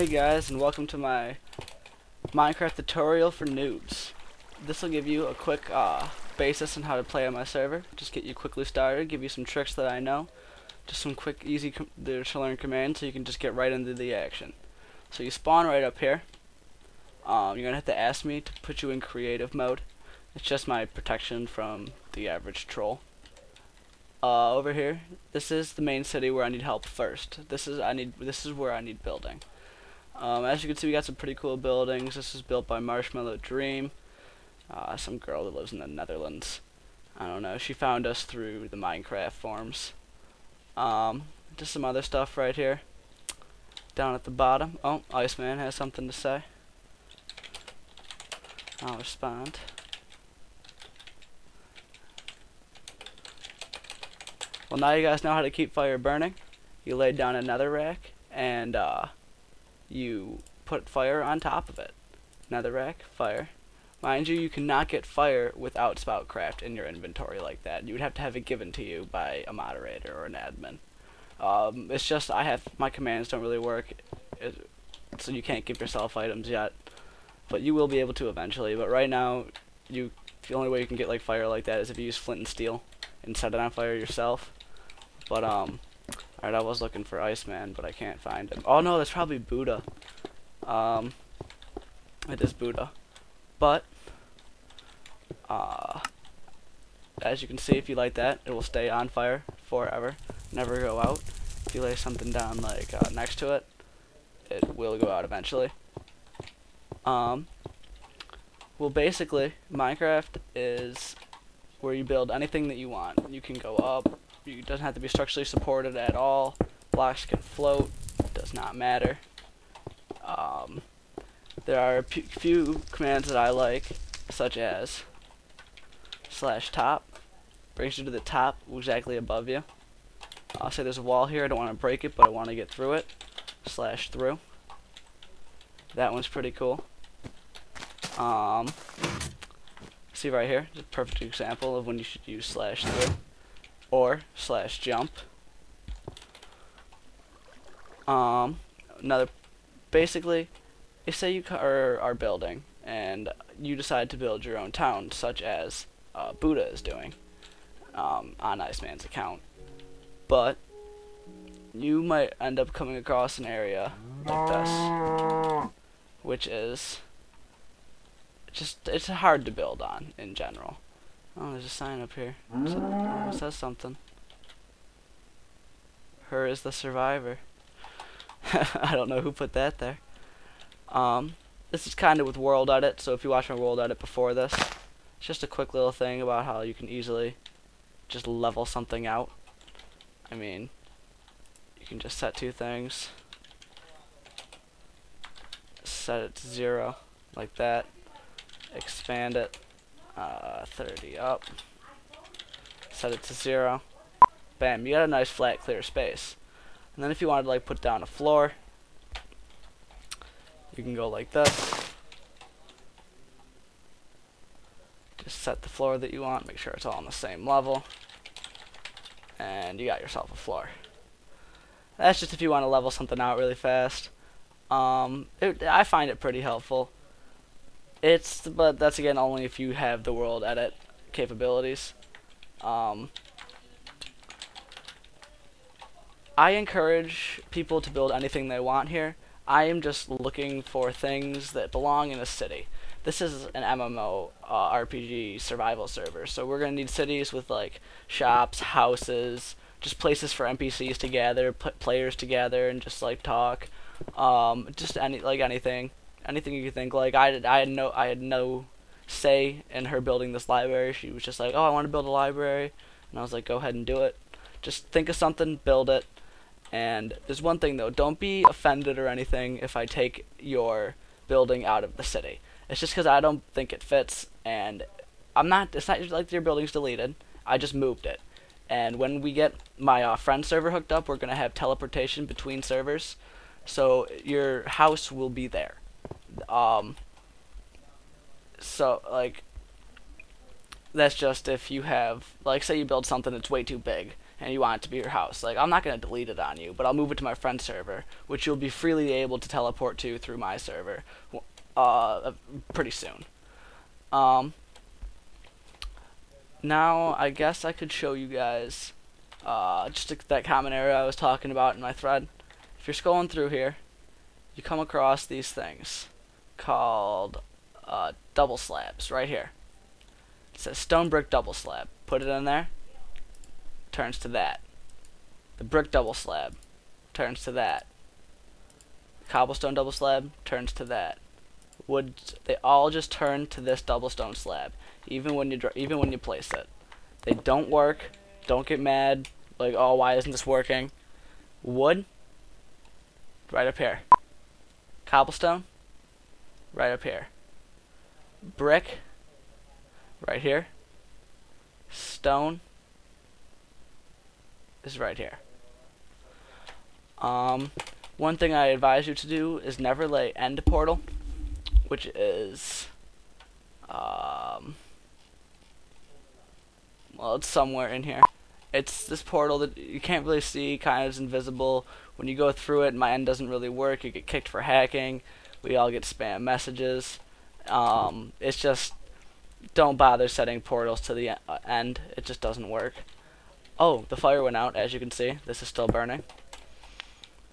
Hey guys, and welcome to my Minecraft tutorial for noobs. This will give you a quick basis on how to play on my server. Just get you quickly started, give you some tricks that I know, just some quick, easy to learn commands so you can just get right into the action. So you spawn right up here. You're gonna have to ask me to put you in creative mode. It's just my protection from the average troll. Over here, this is the main city where I need help first. This is where I need building. As you can see, we got some pretty cool buildings. This is built by Marshmallow Dream, some girl that lives in the Netherlands. I don't know. She found us through the Minecraft forums. Just some other stuff right here. Down at the bottom. Oh, Iceman has something to say. I'll respond. Well, now you guys know how to keep fire burning. You lay down another rack and you put fire on top of it. Another rack, fire. Mind you, you cannot get fire without Spoutcraft in your inventory like that. You would have to have it given to you by a moderator or an admin. It's just my commands don't really work, so you can't give yourself items yet. But you will be able to eventually. But right now, the only way you can get like fire like that is if you use flint and steel and set it on fire yourself. But alright, I was looking for Iceman, but I can't find him. Oh no, that's probably Buddha. It is Buddha. But as you can see, if you light that, it will stay on fire forever, never go out. If you lay something down like next to it, it will go out eventually. Well, basically, Minecraft is where you build anything that you want. You can go up. It doesn't have to be structurally supported at all. Blocks can float. Does not matter. There are a few commands that I like, such as /top. Brings you to the top, exactly above you. I'll say there's a wall here. I don't want to break it, but I want to get through it. /through. That one's pretty cool. See right here, it's a perfect example of when you should use /through. Or /jump. Basically, if say you are building and you decide to build your own town, such as Buddha is doing on Iceman's account, but you might end up coming across an area like this, which is it's hard to build on in general. Oh, there's a sign up here. It says something. Her is the survivor. I don't know who put that there. This is kind of with World Edit, so if you watch my World Edit before this, it's just a quick little thing about how you can easily just level something out. I mean, you can just set two things. Set it to 0, like that. Expand it. 30 up. Set it to 0. Bam, you got a nice flat clear space. And then if you wanted to like put down a floor, you can go like this. Just set the floor that you want, make sure it's all on the same level, and you got yourself a floor. That's just if you want to level something out really fast. I find it pretty helpful. But that's again only if you have the World Edit capabilities. I encourage people to build anything they want here. I am just looking for things that belong in a city. This is an MMO RPG survival server, so we're gonna need cities with like shops, houses, just places for NPCs to gather, players to gather, and just like talk. Just anything you could think. Like I had no say in her building this library. She was just like, oh, I want to build a library, and I was like, go ahead and do it. Just think of something, build it. And there's one thing though, don't be offended or anything if I take your building out of the city. It's just because I don't think it fits, and it's not like your building's deleted. I just moved it. And when we get my friend server hooked up, we're gonna have teleportation between servers, so your house will be there. So like that's just if you have, like, say you build something that's way too big and you want it to be your house. Like, I'm not going to delete it on you, but I'll move it to my friend's server, which you'll be freely able to teleport to through my server pretty soon. Now, I guess I could show you guys just that common error I was talking about in my thread. If you're scrolling through here, you come across these things called double slabs right here. It says stone brick double slab. Put it in there, turns to that. The brick double slab turns to that. Cobblestone double slab turns to that. Wood, they all just turn to this double stone slab, even when you place it. They don't work. Don't get mad. Like, oh, why isn't this working? Wood, right up here. Cobblestone, right up here. Brick, right here. Stone is right here. One thing I advise you to do is never lay end portal, which is well, it's somewhere in here. It's this portal that you can't really see, kind of is invisible. When you go through it, my end doesn't really work. You get kicked for hacking. We all get spam messages. It's just, don't bother setting portals to the end. It just doesn't work. Oh, the fire went out, as you can see. This is still burning.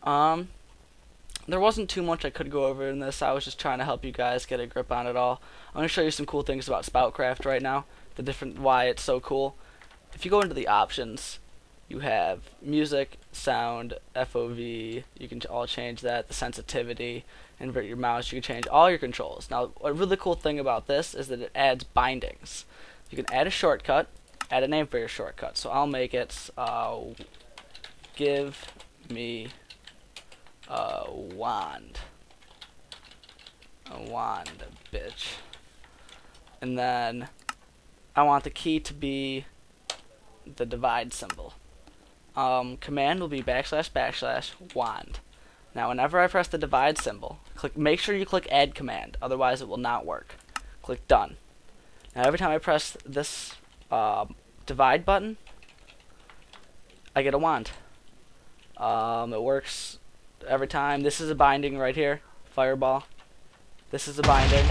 There wasn't too much I could go over in this. I was just trying to help you guys get a grip on it all. I'm going to show you some cool things about Spoutcraft right now. Why it's so cool. If you go into the options, you have music, sound, FOV. You can all change that. The sensitivity, invert your mouse. You can change all your controls. Now, a really cool thing about this is that it adds bindings. You can add a shortcut, add a name for your shortcut. So I'll make it give me a wand. A wand, bitch. And then I want the key to be the divide symbol. Command will be \\/ wand. Now, whenever I press the divide symbol, make sure you click add command, otherwise it will not work. Click done. Now, every time I press this divide button, I get a wand. It works every time. This is a binding right here, fireball. This is a binding.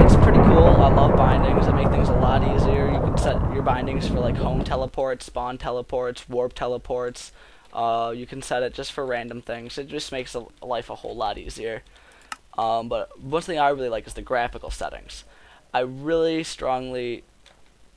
It's pretty cool. I love bindings. They make things a lot easier. You can set your bindings for like home teleports, spawn teleports, warp teleports. You can set it just for random things. It just makes life a whole lot easier. But one thing I really like is the graphical settings. I really strongly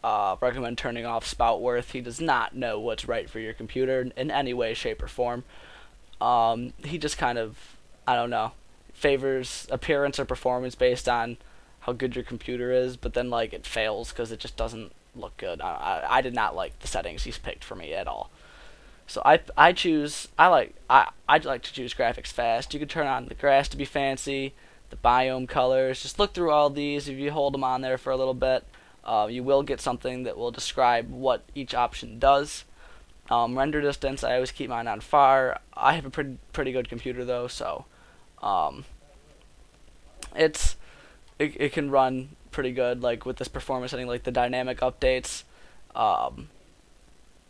recommend turning off Spoutworth. He does not know what's right for your computer in any way, shape, or form. He just kind of, I don't know, favors appearance or performance based on how good your computer is, but then like it fails because it just doesn't look good. I did not like the settings he's picked for me at all. So I'd like to choose graphics fast. You can turn on the grass to be fancy, the biome colors. Just look through all these. If you hold them on there for a little bit, you will get something that will describe what each option does. Render distance, I always keep mine on far. I have a pretty good computer though, so it can run pretty good. Like with this performance setting, like the dynamic updates,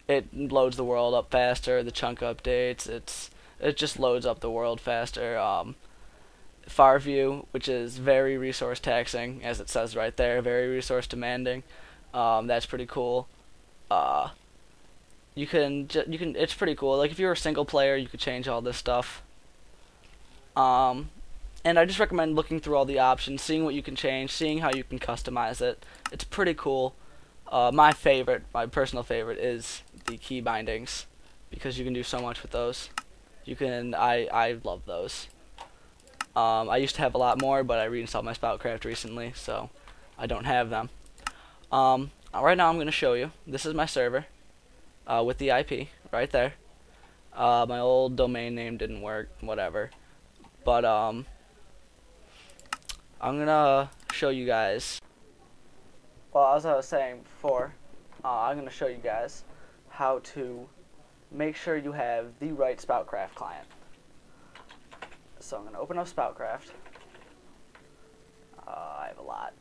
it loads the world up faster. The chunk updates, it just loads up the world faster. Far view, which is very resource taxing, as it says right there, very resource demanding. That's pretty cool. You can it's pretty cool. Like if you're a single player, you could change all this stuff. And I just recommend looking through all the options, seeing what you can change, seeing how you can customize it. It's pretty cool. My personal favorite, is the key bindings, because you can do so much with those. I love those. I used to have a lot more, but I reinstalled my Spoutcraft recently, so I don't have them. Right now I'm going to show you. This is my server with the IP right there. My old domain name didn't work, whatever. But I'm going to show you guys. Well, as I was saying before, I'm going to show you guys how to make sure you have the right Spoutcraft client. So I'm going to open up Spoutcraft. I have a lot.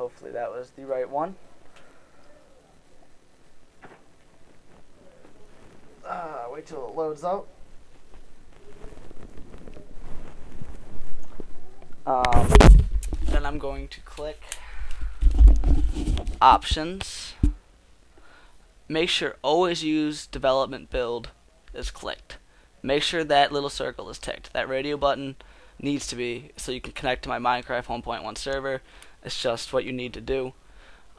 Hopefully that was the right one. Wait till it loads up. Then I'm going to click Options. Make sure always use development build is clicked. Make sure that little circle is ticked. That radio button needs to be, so you can connect to my Minecraft 1.1 server. It's just what you need to do.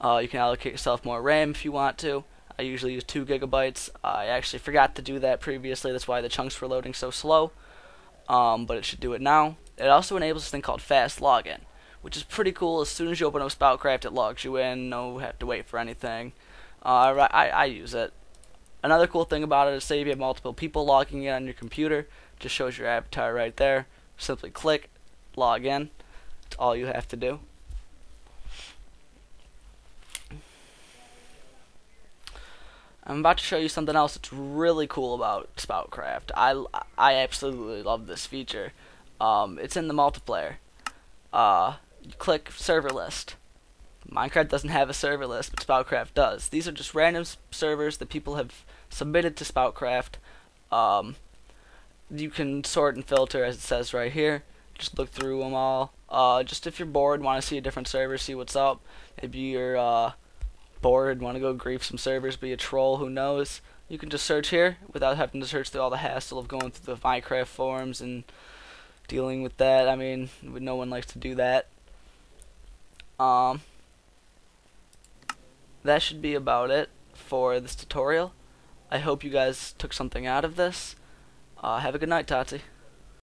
You can allocate yourself more RAM if you want to. I usually use 2 gigabytes. I actually forgot to do that previously. That's why the chunks were loading so slow. But it should do it now. It also enables this thing called fast login, which is pretty cool. As soon as you open up Spoutcraft, it logs you in. No have to wait for anything. I use it. Another cool thing about it is, say if you have multiple people logging in on your computer, just shows your avatar right there. Simply click, log in. That's all you have to do. I'm about to show you something else that's really cool about Spoutcraft. I absolutely love this feature. It's in the multiplayer. You click server list. Minecraft doesn't have a server list, but Spoutcraft does. These are just random servers that people have submitted to Spoutcraft. You can sort and filter, as it says right here. Just look through them all. Just if you're bored, want to see a different server, see what's up. Maybe you're bored, want to go grief some servers, be a troll, who knows. You can just search here without having to search through all the hassle of going through the Minecraft forums and dealing with that. I mean, no one likes to do that. That should be about it for this tutorial. I hope you guys took something out of this. Have a good night, Tati.